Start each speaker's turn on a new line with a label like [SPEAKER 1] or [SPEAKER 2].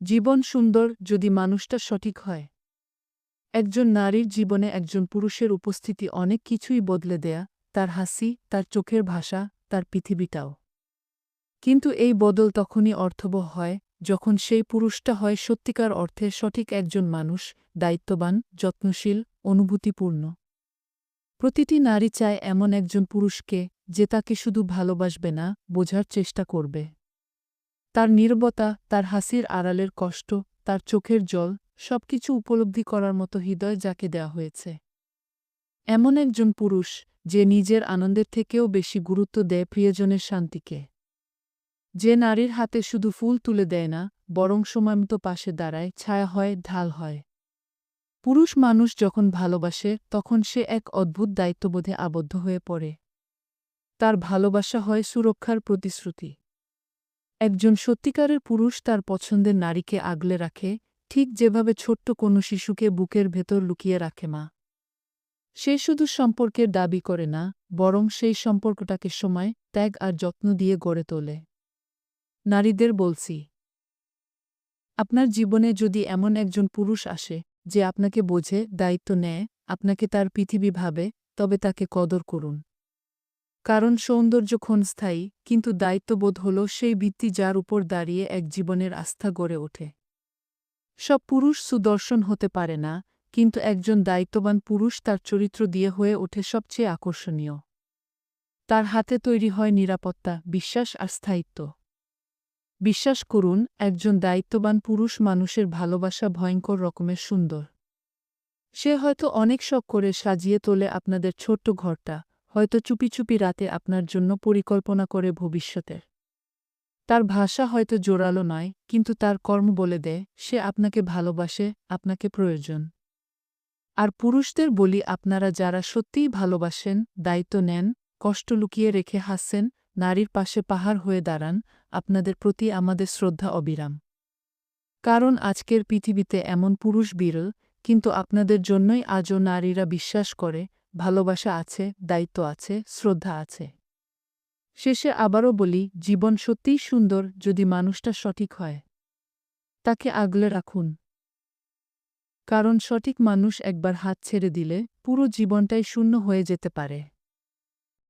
[SPEAKER 1] জীবন সুন্দর যদি মানুষটা সঠিক হয়। একজন নারীর জীবনে একজন পুরুষের উপস্থিতি অনেক কিছুই বদলে দেয়া, তার হাসি, তার চোখের ভাষা, তার পৃথিবীটাও। কিন্তু এই বদল তখনই অর্থবহ হয়, যখন সেই পুরুষটা হয় সত্যিকার অর্থে সঠিক একজন মানুষ, দায়িত্ববান, যত্নশীল, অনুভূতিপূর্ণ। প্রতিটি নারী চায় এমন একজন পুরুষকে, যে তাকে শুধু ভালোবাসবে না, বোঝার চেষ্টা করবে। তার নীরবতা, তার হাসির আড়ালের কষ্ট, তার চোখের জল, সবকিছু উপলব্ধি করার মতো হৃদয় যাকে দেয়া হয়েছে। এমন একজন পুরুষ, যে নিজের আনন্দের থেকেও বেশি গুরুত্ব দেয় প্রিয়জনের শান্তিকে। যে নারীর হাতে শুধু ফুল তুলে দেয় না, বরং সময়মতো পাশে দাঁড়ায়, ছায়া হয়, ঢাল হয়। পুরুষ মানুষ যখন ভালোবাসে, তখন সে এক অদ্ভুত দায়িত্ববোধে আবদ্ধ হয়ে পড়ে। তার ভালোবাসা হয় সুরক্ষার প্রতিশ্রুতি। একজন সত্যিকারের পুরুষ তার পছন্দের নারীকে আগলে রাখে, ঠিক যেভাবে ছোট্ট কোনো শিশুকে বুকের ভেতর লুকিয়ে রাখে মা। সে শুধু সম্পর্কের দাবি করে না, বরং সেই সম্পর্কটাকে সময়, ত্যাগ আর যত্ন দিয়ে গড়ে তোলে। নারীদের বলছি, আপনার জীবনে যদি এমন একজন পুরুষ আসে, যে আপনাকে বোঝে, দায়িত্ব নেয়, আপনাকে তার পৃথিবী ভাবে, তবে তাকে কদর করুন। কারণ সৌন্দর্য ক্ষণস্থায়ী, কিন্তু দায়িত্ববোধ হল সেই ভিত্তি যার উপর দাঁড়িয়ে এক জীবনের আস্থা গড়ে ওঠে। সব পুরুষ সুদর্শন হতে পারে না, কিন্তু একজন দায়িত্ববান পুরুষ তার চরিত্র দিয়ে হয়ে ওঠে সবচেয়ে আকর্ষণীয়। তার হাতে তৈরি হয় নিরাপত্তা, বিশ্বাস আর স্থায়িত্ব। বিশ্বাস করুন, একজন দায়িত্ববান পুরুষ মানুষের ভালোবাসা ভয়ঙ্কর রকমের সুন্দর। সে হয়তো অনেক শখ করে সাজিয়ে তোলে আপনাদের ছোট্ট ঘরটা, হয়তো চুপি চুপি রাতে আপনার জন্য পরিকল্পনা করে ভবিষ্যতের। তার ভাষা হয়তো জোরালো নয়, কিন্তু তার কর্ম বলে দেয়, সে আপনাকে ভালোবাসে, আপনাকে প্রয়োজন। আর পুরুষদের বলি, আপনারা যারা সত্যিই ভালোবাসেন, দায়িত্ব নেন, কষ্ট লুকিয়ে রেখে হাসেন, নারীর পাশে পাহাড় হয়ে দাঁড়ান, আপনাদের প্রতি আমাদের শ্রদ্ধা অবিরাম। কারণ আজকের পৃথিবীতে এমন পুরুষ বিরল, কিন্তু আপনাদের জন্যই আজও নারীরা বিশ্বাস করে, ভালোবাসা আছে, দায়িত্ব আছে, শ্রদ্ধা আছে। শেষে আবারও বলি, জীবন সত্যিই সুন্দর যদি মানুষটা সঠিক হয়। তাকে আগলে রাখুন। কারণ সঠিক মানুষ একবার হাত ছেড়ে দিলে, পুরো জীবনটাই শূন্য হয়ে যেতে পারে।